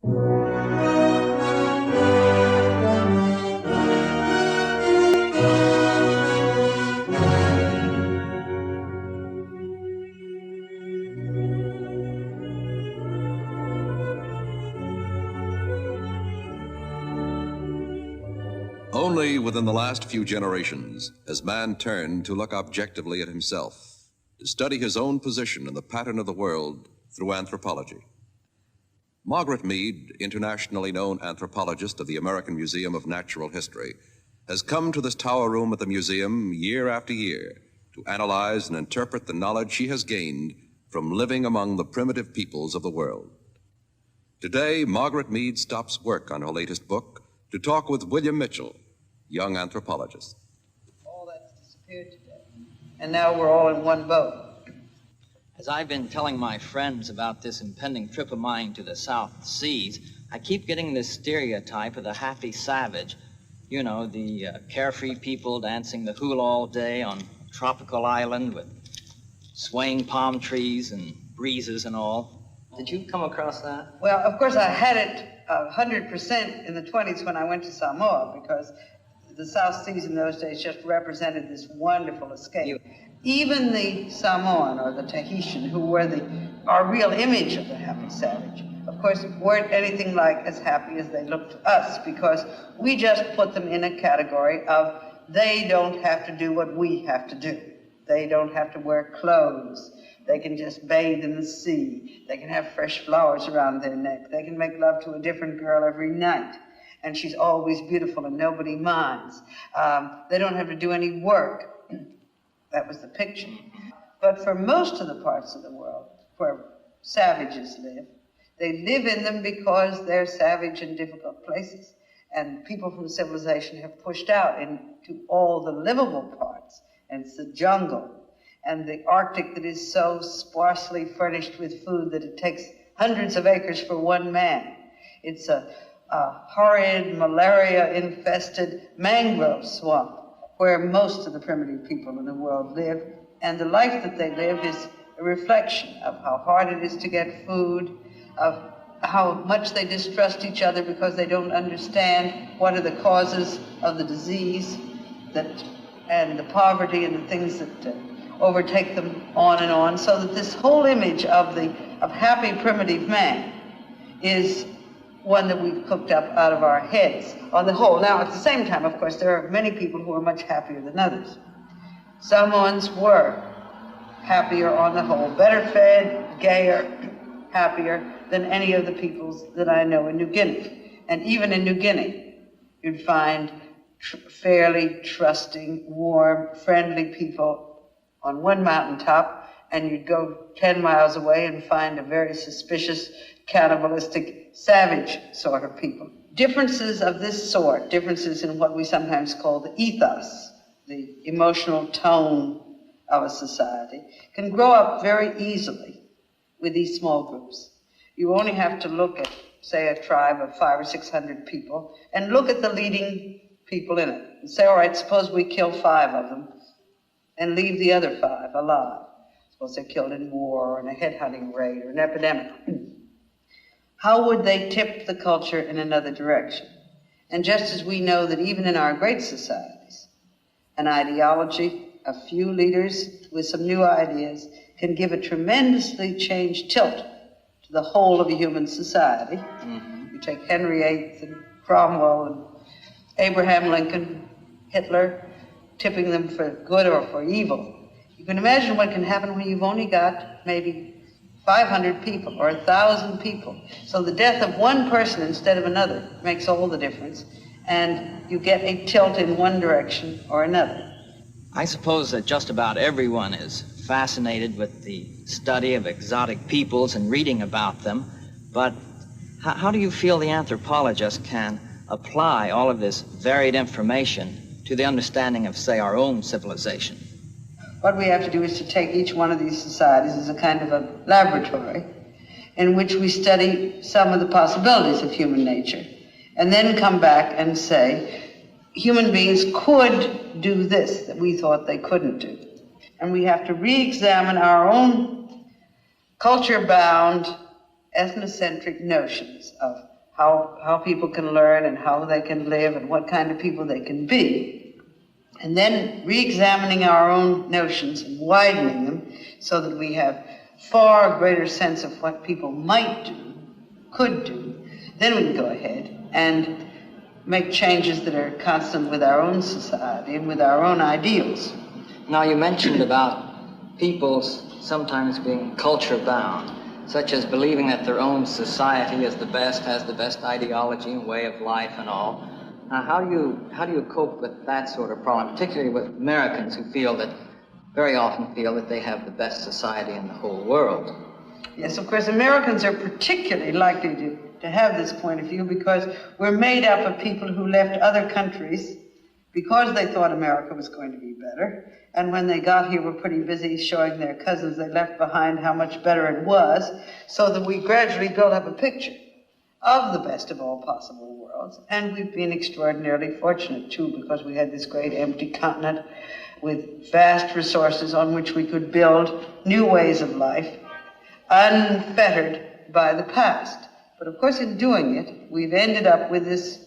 Only within the last few generations has man turned to look objectively at himself, to study his own position in the pattern of the world through anthropology. Margaret Mead, internationally known anthropologist of the American Museum of Natural History, has come to this tower room at the museum year after year to analyze and interpret the knowledge she has gained from living among the primitive peoples of the world. Today, Margaret Mead stops work on her latest book to talk with William Mitchell, young anthropologist. All that's disappeared today, and now we're all in one boat. As I've been telling my friends about this impending trip of mine to the South Seas, I keep getting this stereotype of the happy savage. You know, the carefree people dancing the hula all day on a tropical island with swaying palm trees and breezes and all. Did you come across that? Well, of course, I had it 100% in the 20s when I went to Samoa, because the South Seas in those days just represented this wonderful escape. Even the Samoan or the Tahitian, who were our real image of the happy savage, of course, weren't anything like as happy as they looked to us, because we just put them in a category of they don't have to do what we have to do. They don't have to wear clothes. They can just bathe in the sea. They can have fresh flowers around their neck. They can make love to a different girl every night, and she's always beautiful and nobody minds. They don't have to do any work. That was the picture. But for most of the parts of the world where savages live, they live in them because they're savage and difficult places. And people from civilization have pushed out into all the livable parts. And it's the jungle and the Arctic that is so sparsely furnished with food that it takes hundreds of acres for one man. It's a horrid, malaria-infested mangrove swamp where most of the primitive people in the world live. And the life that they live is a reflection of how hard it is to get food, of how much they distrust each other because they don't understand what are the causes of the disease and the poverty and the things that overtake them on, so that this whole image of happy primitive man is one that we've cooked up out of our heads on the whole. Now, at the same time, of course, there are many people who are much happier than others. Samoans were happier on the whole, better fed, gayer, happier than any of the peoples that I know in New Guinea. And even in New Guinea, you'd find fairly trusting, warm, friendly people on one mountaintop, and you'd go 10 miles away and find a very suspicious, cannibalistic, savage sort of people. Differences of this sort, differences in what we sometimes call the ethos, the emotional tone of a society, can grow up very easily with these small groups. You only have to look at, say, a tribe of 500 or 600 people and look at the leading people in it and say, all right, suppose we kill 5 of them and leave the other 5 alive. Suppose they're killed in war or in a headhunting raid or an epidemic. How would they tip the culture in another direction? And just as we know that even in our great societies, an ideology, a few leaders with some new ideas can give a tremendously changed tilt to the whole of a human society. Mm-hmm. You take Henry VIII and Cromwell and Abraham Lincoln, Hitler, tipping them for good or for evil. You can imagine what can happen when you've only got maybe 500 people or 1,000 people. So the death of one person instead of another makes all the difference, and you get a tilt in one direction or another. I suppose that just about everyone is fascinated with the study of exotic peoples and reading about them, but how do you feel the anthropologist can apply all of this varied information to the understanding of, say, our own civilization? What we have to do is to take each one of these societies as a kind of a laboratory in which we study some of the possibilities of human nature, and then come back and say, human beings could do this that we thought they couldn't do. And we have to re-examine our own culture-bound, ethnocentric notions of how people can learn and how they can live and what kind of people they can be, and then re-examining our own notions and widening them so that we have far greater sense of what people might do, could do, then we can go ahead and make changes that are constant with our own society and with our own ideals. Now, you mentioned about people sometimes being culture-bound, such as believing that their own society is the best, has the best ideology and way of life and all. Now, how do you cope with that sort of problem, particularly with Americans who very often feel that they have the best society in the whole world? Yes, of course, Americans are particularly likely to have this point of view because we're made up of people who left other countries because they thought America was going to be better, and when they got here were pretty busy showing their cousins they left behind how much better it was, so that we gradually built up a picture of the best of all possible worlds. And we've been extraordinarily fortunate, too, because we had this great empty continent with vast resources on which we could build new ways of life, unfettered by the past. But of course, in doing it, we've ended up with this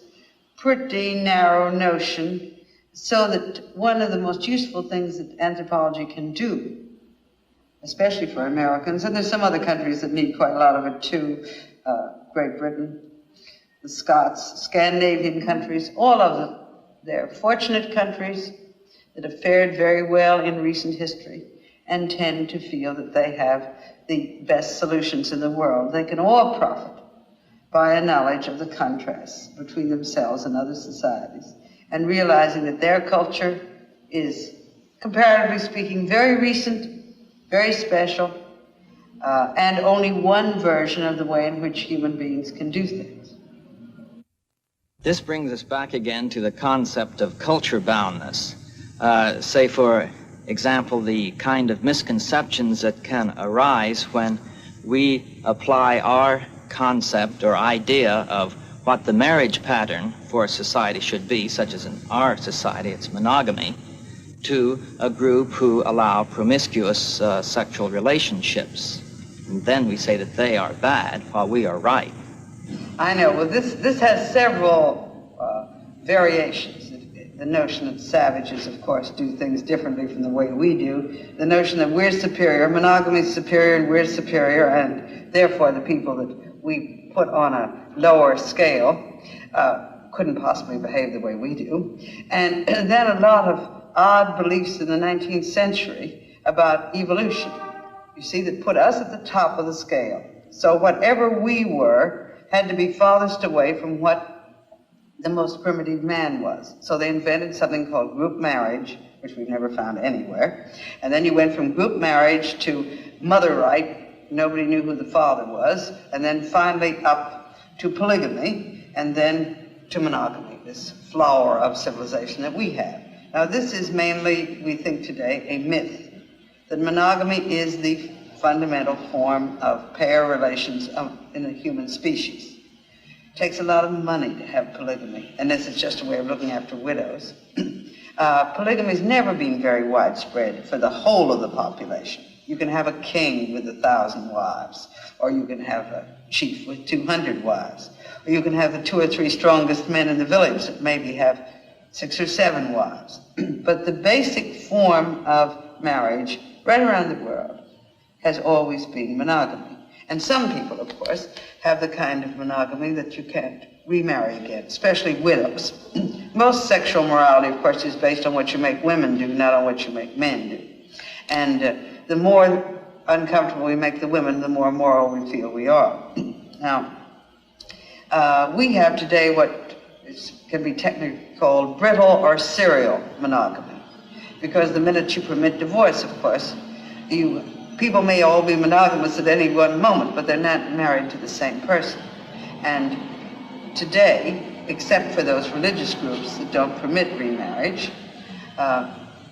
pretty narrow notion, so that one of the most useful things that anthropology can do, especially for Americans, and there's some other countries that need quite a lot of it too, Great Britain, the Scots, Scandinavian countries, all of them, they're fortunate countries that have fared very well in recent history and tend to feel that they have the best solutions in the world. They can all profit by a knowledge of the contrasts between themselves and other societies, and realizing that their culture is, comparatively speaking, very recent, very special, and only one version of the way in which human beings can do things. This brings us back again to the concept of culture boundness. Say, for example, the kind of misconceptions that can arise when we apply our concept or idea of what the marriage pattern for a society should be, such as in our society it's monogamy, to a group who allow promiscuous sexual relationships. And then we say that they are bad while we are right. I know. Well, this has several variations. The notion that savages, of course, do things differently from the way we do. The notion that we're superior, monogamy is superior and we're superior, and therefore the people that we put on a lower scale couldn't possibly behave the way we do. And then a lot of odd beliefs in the 19th century about evolution, you see, that put us at the top of the scale. So whatever we were had to be farthest away from what the most primitive man was. So they invented something called group marriage, which we've never found anywhere. And then you went from group marriage to mother right, nobody knew who the father was, and then finally up to polygamy, and then to monogamy, this flower of civilization that we have. Now this is mainly, we think today, a myth, that monogamy is the fundamental form of pair relations in the human species. It takes a lot of money to have polygamy, and this is just a way of looking after widows. Polygamy has never been very widespread for the whole of the population. You can have a king with 1,000 wives, or you can have a chief with 200 wives, or you can have the 2 or 3 strongest men in the village that maybe have 6 or 7 wives. But the basic form of marriage right around the world has always been monogamy. And some people, of course, have the kind of monogamy that you can't remarry again, especially widows. Most sexual morality, of course, is based on what you make women do, not on what you make men do. And the more uncomfortable we make the women, the more moral we feel we are. Now, we have today what can be technically called brittle or serial monogamy, because the minute you permit divorce, of course, people may all be monogamous at any one moment, but they're not married to the same person. And today, except for those religious groups that don't permit remarriage,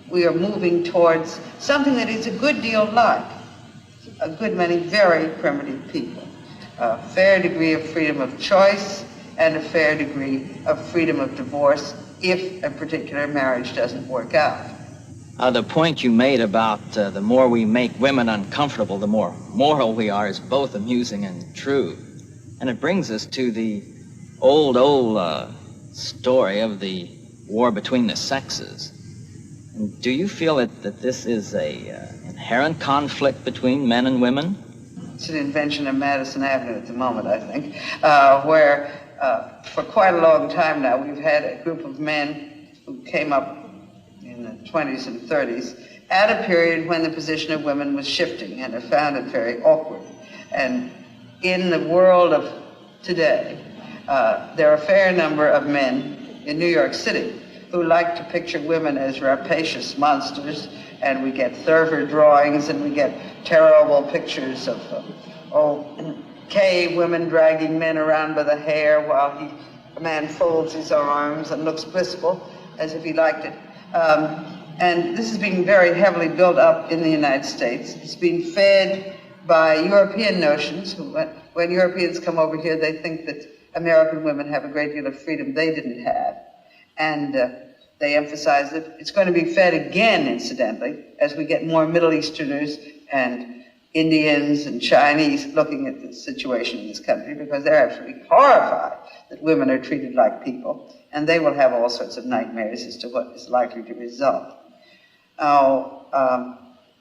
we are moving towards something that is a good deal like a good many very primitive people. A fair degree of freedom of choice and a fair degree of freedom of divorce if a particular marriage doesn't work out. The point you made about the more we make women uncomfortable, the more moral we are, is both amusing and true. And it brings us to the old story of the war between the sexes. And do you feel that this is a inherent conflict between men and women? It's an invention of Madison Avenue at the moment, I think, where for quite a long time now we've had a group of men who came up in the 20s and 30s at a period when the position of women was shifting and have found it very awkward. And in the world of today, there are a fair number of men in New York City who like to picture women as rapacious monsters, and we get Thurber drawings and we get terrible pictures of gay women dragging men around by the hair while a man folds his arms and looks blissful as if he liked it. And this has been very heavily built up in the United States. It's been fed by European notions. When Europeans come over here, they think that American women have a great deal of freedom they didn't have. And they emphasize it. It's going to be fed again, incidentally, as we get more Middle Easterners and Indians and Chinese looking at the situation in this country, because they're absolutely horrified that women are treated like people, and they will have all sorts of nightmares as to what is likely to result. Now,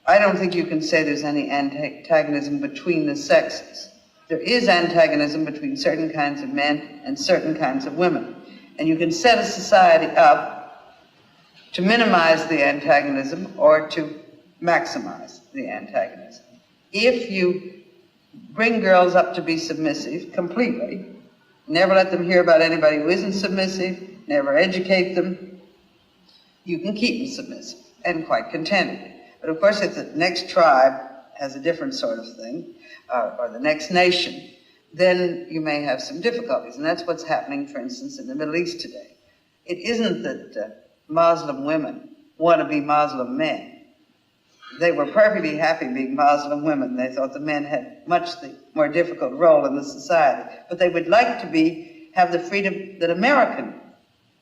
I don't think you can say there's any antagonism between the sexes. There is antagonism between certain kinds of men and certain kinds of women. And you can set a society up to minimize the antagonism or to maximize the antagonism. If you bring girls up to be submissive completely, never let them hear about anybody who isn't submissive, never educate them, you can keep them submissive and quite contented. But of course, if the next tribe has a different sort of thing, or the next nation, then you may have some difficulties. And that's what's happening, for instance, in the Middle East today. It isn't that Muslim women want to be Muslim men. They were perfectly happy being Muslim women. They thought the men had much the more difficult role in the society. But they would like to have the freedom that American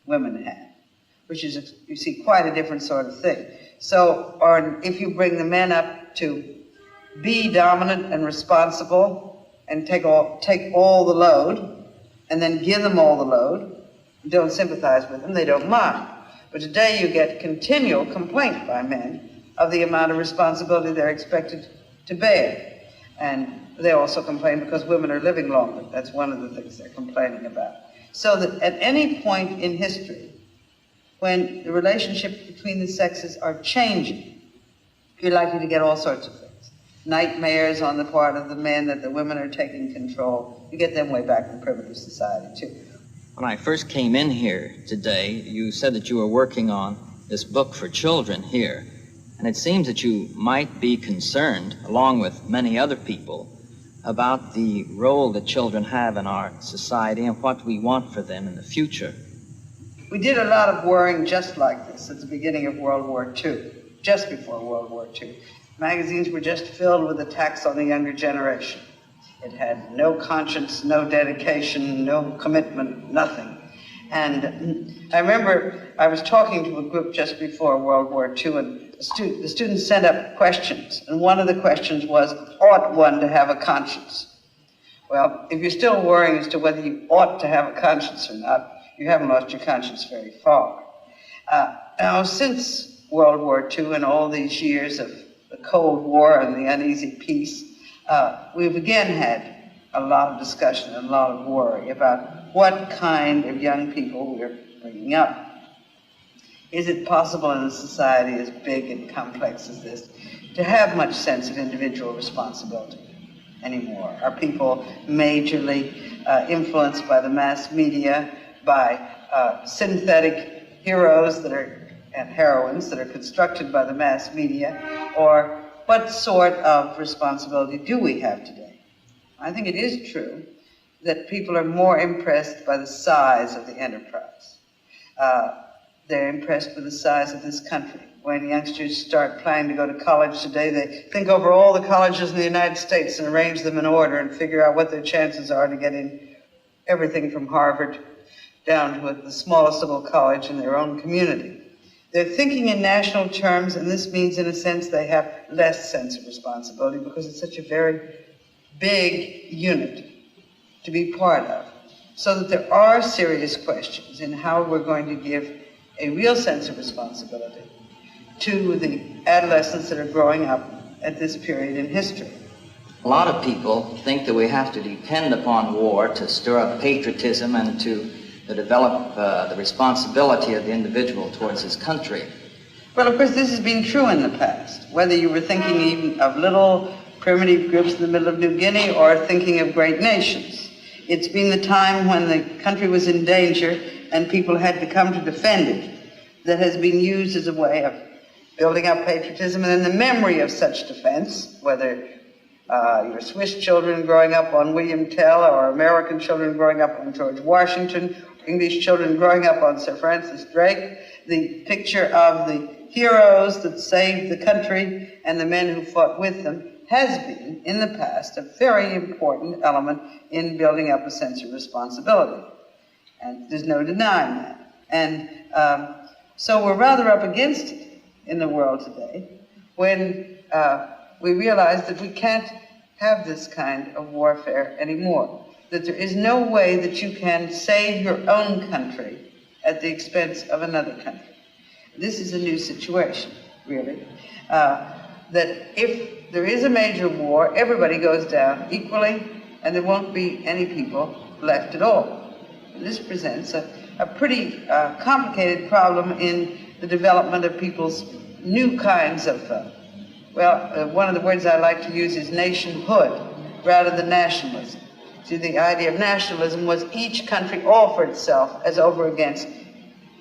women have, which is, you see, quite a different sort of thing. So, or if you bring the men up to be dominant and responsible and take all the load, and then give them all the load, don't sympathize with them, they don't mind. But today you get continual complaint by men of the amount of responsibility they're expected to bear. And they also complain because women are living longer. That's one of the things they're complaining about. So that at any point in history, when the relationship between the sexes are changing, you're likely to get all sorts of things. Nightmares on the part of the men that the women are taking control. You get them way back in primitive society, too. When I first came in here today, you said that you were working on this book for children here. And it seems that you might be concerned, along with many other people, about the role that children have in our society and what we want for them in the future. We did a lot of worrying just like this at the beginning of World War II, just before World War II. Magazines were just filled with attacks on the younger generation. It had no conscience, no dedication, no commitment, nothing. And I remember I was talking to a group just before World War II, and the students sent up questions. And one of the questions was, ought one to have a conscience? Well, if you're still worrying as to whether you ought to have a conscience or not, you haven't lost your conscience very far. Now, since World War II and all these years of the Cold War and the uneasy peace, we've again had a lot of discussion and a lot of worry about what kind of young people we're bringing up. Is it possible in a society as big and complex as this to have much sense of individual responsibility anymore? Are people majorly influenced by the mass media, by synthetic heroes and heroines that are constructed by the mass media? Or what sort of responsibility do we have today? I think it is true that people are more impressed by the size of the enterprise. They're impressed with the size of this country. When youngsters start planning to go to college today, they think over all the colleges in the United States and arrange them in order and figure out what their chances are to get in everything from Harvard down to the smallest little college in their own community. They're thinking in national terms, and this means, in a sense, they have less sense of responsibility because it's such a very big unit to be part of. So that there are serious questions in how we're going to give a real sense of responsibility to the adolescents that are growing up at this period in history. A lot of people think that we have to depend upon war to stir up patriotism and to develop the responsibility of the individual towards his country. Well, of course, this has been true in the past, whether you were thinking even of little primitive groups in the middle of New Guinea or thinking of great nations. It's been the time when the country was in danger and people had to come to defend it that has been used as a way of building up patriotism and then the memory of such defense, whether your Swiss children growing up on William Tell or American children growing up on George Washington, English children growing up on Sir Francis Drake, the picture of the heroes that saved the country and the men who fought with them has been, in the past, a very important element in building up a sense of responsibility. And there's no denying that. And so we're rather up against it in the world today when we realize that we can't have this kind of warfare anymore, that there is no way that you can save your own country at the expense of another country. This is a new situation, really, that if there is a major war, everybody goes down equally, and there won't be any people left at all. And this presents a pretty complicated problem in the development of people's new kinds of, one of the words I like to use is nationhood rather than nationalism. See, the idea of nationalism was each country all for itself as over against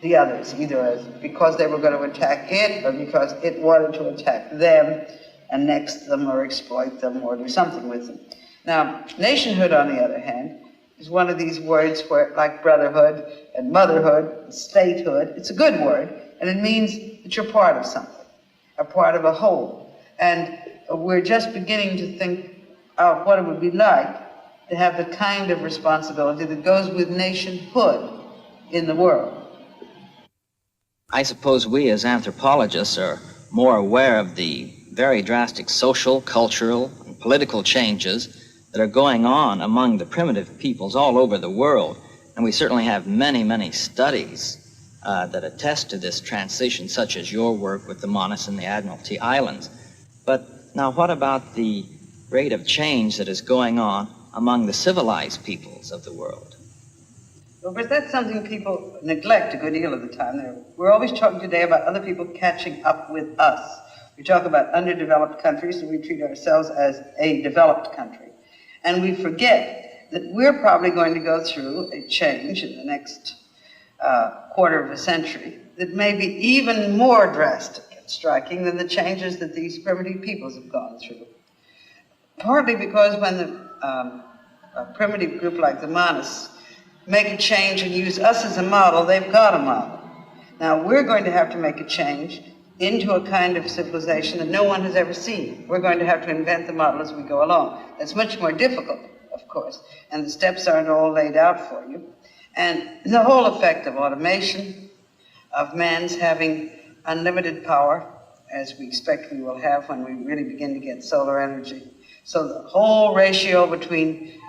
the others, either as because they were going to attack it or because it wanted to attack them, annex them or exploit them or do something with them. Now, nationhood, on the other hand, is one of these words where, like brotherhood and motherhood, and statehood, it's a good word, and it means that you're part of something, a part of a whole. And we're just beginning to think of what it would be like to have the kind of responsibility that goes with nationhood in the world. I suppose we as anthropologists are more aware of the very drastic social, cultural, and political changes that are going on among the primitive peoples all over the world. And we certainly have many, many studies that attest to this transition, such as your work with the Monas and the Admiralty Islands. But now what about the rate of change that is going on among the civilized peoples of the world? Well, but that's something people neglect a good deal of the time. We're always talking today about other people catching up with us. We talk about underdeveloped countries, and we treat ourselves as a developed country. And we forget that we're probably going to go through a change in the next quarter of a century that may be even more drastic and striking than the changes that these primitive peoples have gone through. Partly because when a primitive group like the Monas make a change and use us as a model, they've got a model. Now, we're going to have to make a change into a kind of civilization that no one has ever seen. We're going to have to invent the model as we go along. That's much more difficult, of course, and the steps aren't all laid out for you. And the whole effect of automation, of man's having unlimited power, as we expect we will have when we really begin to get solar energy. So the whole ratio between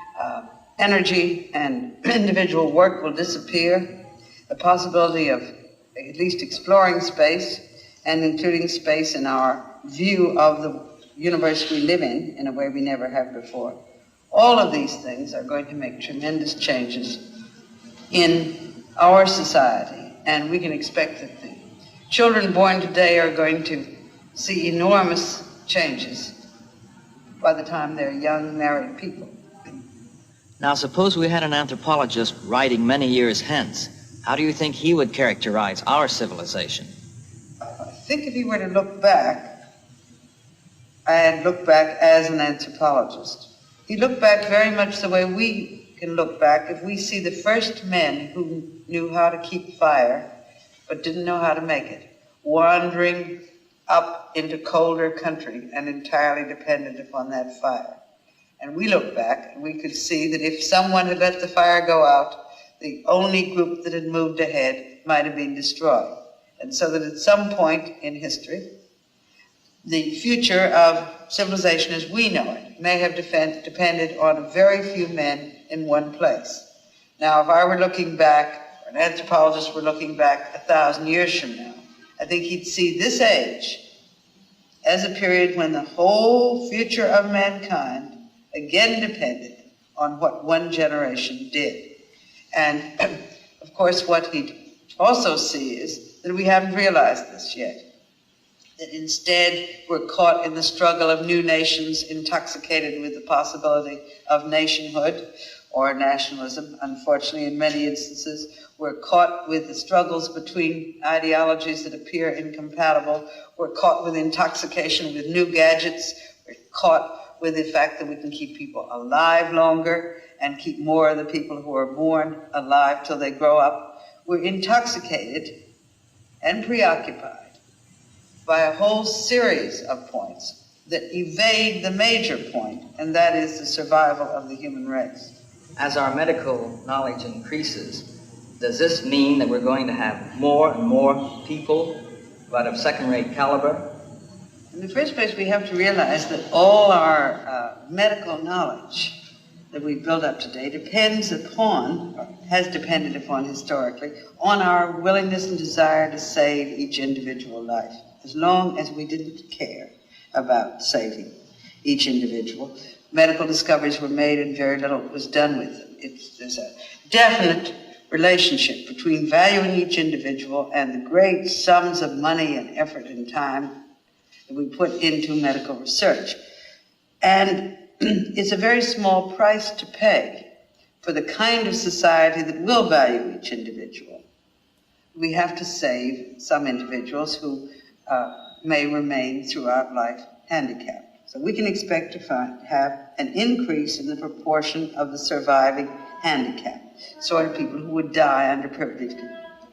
energy and individual work will disappear. The possibility of at least exploring space and including space in our view of the universe we live in a way we never have before. All of these things are going to make tremendous changes in our society, and we can expect that the children born today are going to see enormous changes by the time they're young, married people. Now, suppose we had an anthropologist writing many years hence. How do you think he would characterize our civilization? I think if he were to look back, I'd look back as an anthropologist. He'd look back very much the way we can look back if we see the first men who knew how to keep fire but didn't know how to make it, wandering up into colder country and entirely dependent upon that fire. And we look back and we could see that if someone had let the fire go out, the only group that had moved ahead might have been destroyed. And so that at some point in history, the future of civilization as we know it may have depended on very few men in one place. Now, if I were looking back, or an anthropologist were looking back 1,000 years from now, I think he'd see this age as a period when the whole future of mankind again depended on what one generation did. And of course, what he'd also see is that we haven't realized this yet. That instead we're caught in the struggle of new nations, intoxicated with the possibility of nationhood or nationalism. Unfortunately, in many instances, we're caught with the struggles between ideologies that appear incompatible. We're caught with intoxication with new gadgets. We're caught with the fact that we can keep people alive longer and keep more of the people who are born alive till they grow up. We're intoxicated and preoccupied by a whole series of points that evade the major point, and that is the survival of the human race. As our medical knowledge increases, does this mean that we're going to have more and more people, but of second-rate caliber? In the first place, we have to realize that all our medical knowledge that we build up today depends upon, or has depended upon historically, on our willingness and desire to save each individual life. As long as we didn't care about saving each individual, medical discoveries were made and very little was done with them. There's a definite relationship between valuing each individual and the great sums of money and effort and time that we put into medical research. And it's a very small price to pay for the kind of society that will value each individual. We have to save some individuals who may remain throughout life handicapped. So we can expect to have an increase in the proportion of the surviving handicapped, sort of people who would die under privileged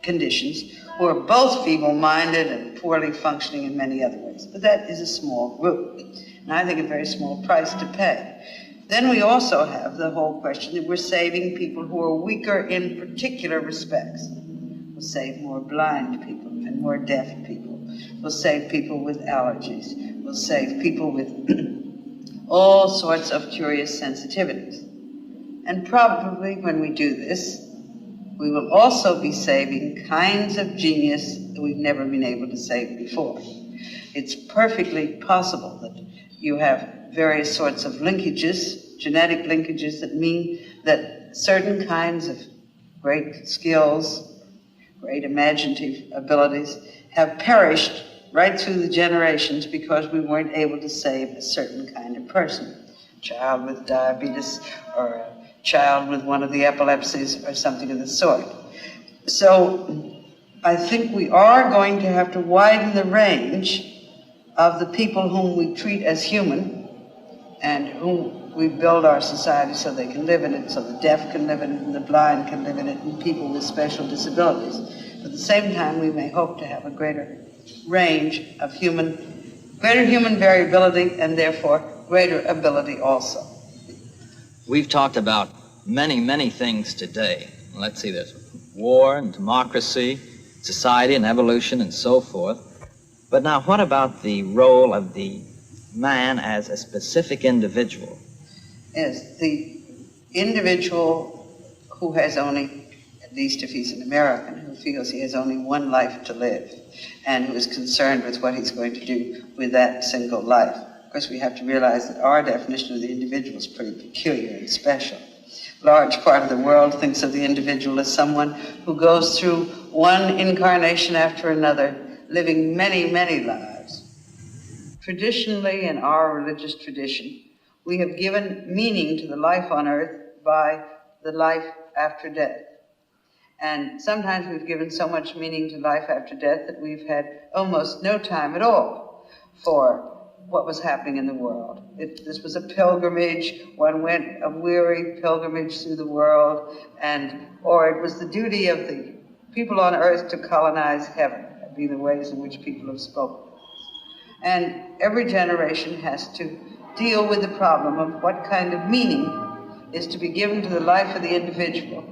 conditions, who are both feeble-minded and poorly functioning in many other ways. But that is a small group, and I think a very small price to pay. Then we also have the whole question that we're saving people who are weaker in particular respects. We'll save more blind people and more deaf people. We'll save people with allergies. We'll save people with all sorts of curious sensitivities. And probably when we do this, we will also be saving kinds of genius that we've never been able to save before. It's perfectly possible that you have various sorts of linkages, genetic linkages, that mean that certain kinds of great skills, great imaginative abilities have perished right through the generations because we weren't able to save a certain kind of person. A child with diabetes or a child with one of the epilepsies or something of the sort. So I think we are going to have to widen the range of the people whom we treat as human and whom we build our society so they can live in it, so the deaf can live in it, and the blind can live in it, and people with special disabilities. But at the same time, we may hope to have a greater range of greater human variability, and therefore greater ability also. We've talked about many, many things today. Let's see, there's war and democracy, society and evolution and so forth. But now what about the role of the man as a specific individual? Yes, the individual who has only, at least if he's an American, who feels he has only one life to live and who is concerned with what he's going to do with that single life. Of course, we have to realize that our definition of the individual is pretty peculiar and special. A large part of the world thinks of the individual as someone who goes through one incarnation after another, living many, many lives. Traditionally, in our religious tradition, we have given meaning to the life on earth by the life after death. And sometimes we've given so much meaning to life after death that we've had almost no time at all for what was happening in the world. This was a pilgrimage. One went a weary pilgrimage through the world, or it was the duty of the people on earth to colonize heaven. That'd be the ways in which people have spoken. And every generation has to deal with the problem of what kind of meaning is to be given to the life of the individual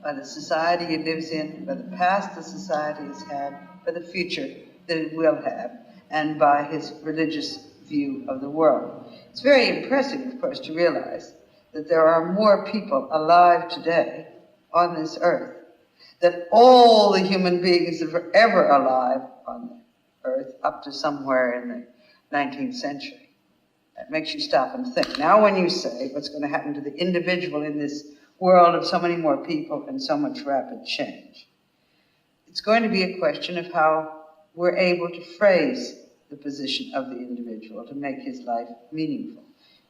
by the society it lives in, by the past the society has had, by the future that it will have, and by his religious view of the world. It's very impressive, of course, to realize that there are more people alive today on this earth than all the human beings that were ever alive on the earth up to somewhere in the 19th century. That makes you stop and think. Now when you say what's going to happen to the individual in this world of so many more people and so much rapid change, it's going to be a question of how we're able to phrase the position of the individual to make his life meaningful.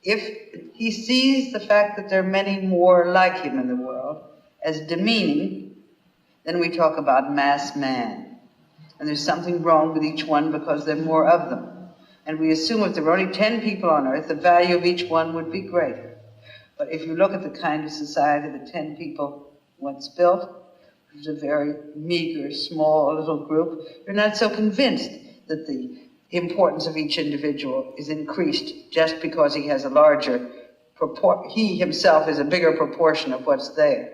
If he sees the fact that there are many more like him in the world as demeaning, then we talk about mass man. And there's something wrong with each one because there are more of them. And we assume if there were only 10 people on earth, the value of each one would be greater. But if you look at the kind of society that 10 people once built, it was a very meager, small, little group, you're not so convinced that the importance of each individual is increased just because he has a larger he himself is a bigger proportion of what's there.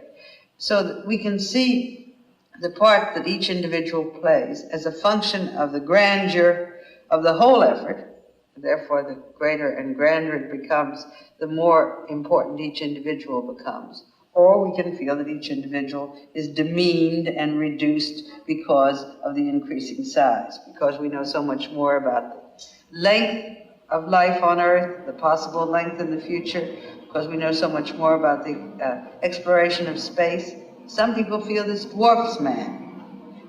So that we can see the part that each individual plays as a function of the grandeur of the whole effort. Therefore, the greater and grander it becomes, the more important each individual becomes. Or we can feel that each individual is demeaned and reduced because of the increasing size, because we know so much more about the length of life on Earth, the possible length in the future, because we know so much more about the exploration of space. Some people feel this dwarfs man,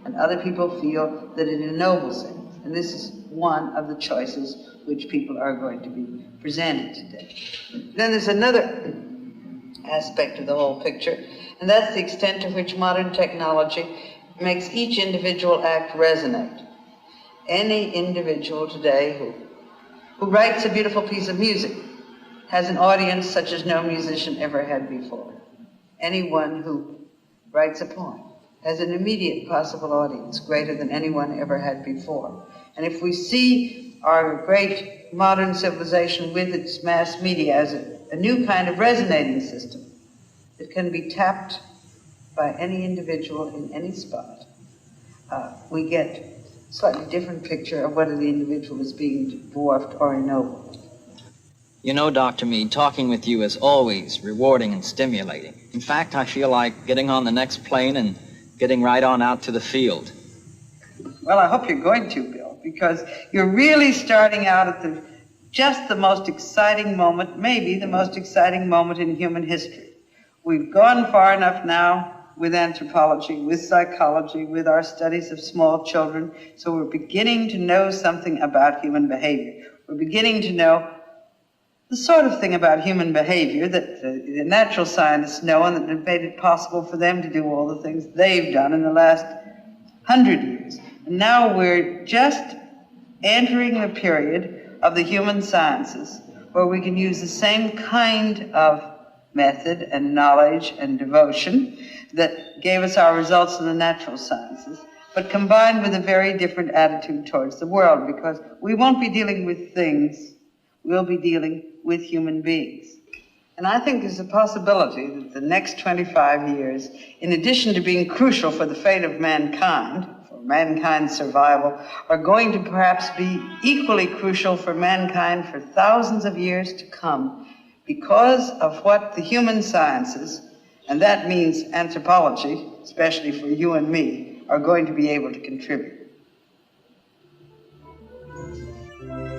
and other people feel that it ennobles him. And this is one of the choices which people are going to be presented today. Then there's another aspect of the whole picture, and that's the extent to which modern technology makes each individual act resonate. Any individual today who writes a beautiful piece of music has an audience such as no musician ever had before. Anyone who writes a poem has an immediate possible audience greater than anyone ever had before. And if we see our great modern civilization with its mass media as a new kind of resonating system that can be tapped by any individual in any spot, we get a slightly different picture of whether the individual is being dwarfed or ennobled. You know, Dr. Mead, talking with you is always rewarding and stimulating. In fact, I feel like getting on the next plane and getting right on out to the field. Well, I hope you're going to, Bill, because you're really starting out at just the most exciting moment, maybe the most exciting moment in human history. We've gone far enough now with anthropology, with psychology, with our studies of small children, so we're beginning to know something about human behavior. We're beginning to know the sort of thing about human behavior that the natural scientists know and that have made it possible for them to do all the things they've done in the last 100 years. And now we're just entering the period of the human sciences where we can use the same kind of method and knowledge and devotion that gave us our results in the natural sciences, but combined with a very different attitude towards the world, because we won't be dealing with things, we'll be dealing with human beings. And I think there's a possibility that the next 25 years, in addition to being crucial for the fate of mankind, for mankind's survival, are going to perhaps be equally crucial for mankind for thousands of years to come, because of what the human sciences, and that means anthropology, especially for you and me, are going to be able to contribute.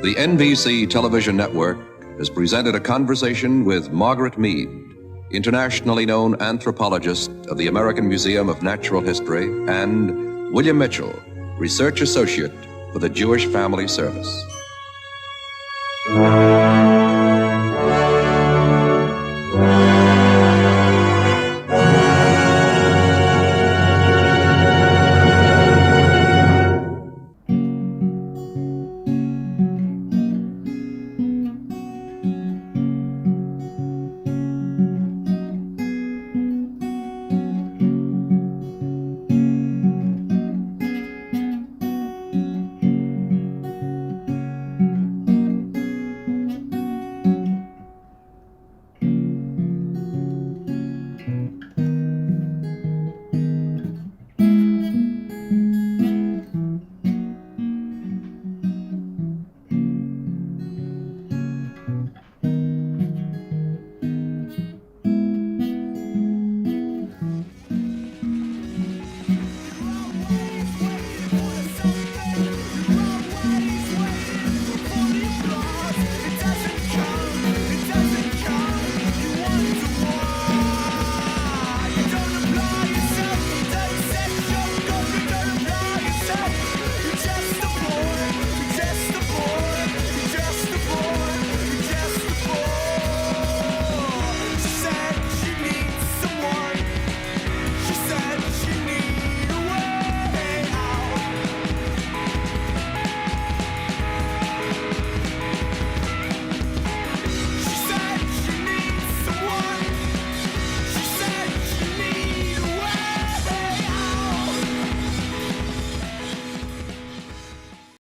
The NBC television network has presented a conversation with Margaret Mead, internationally known anthropologist of the American Museum of Natural History, and William Mitchell, research associate for the Jewish Family Service.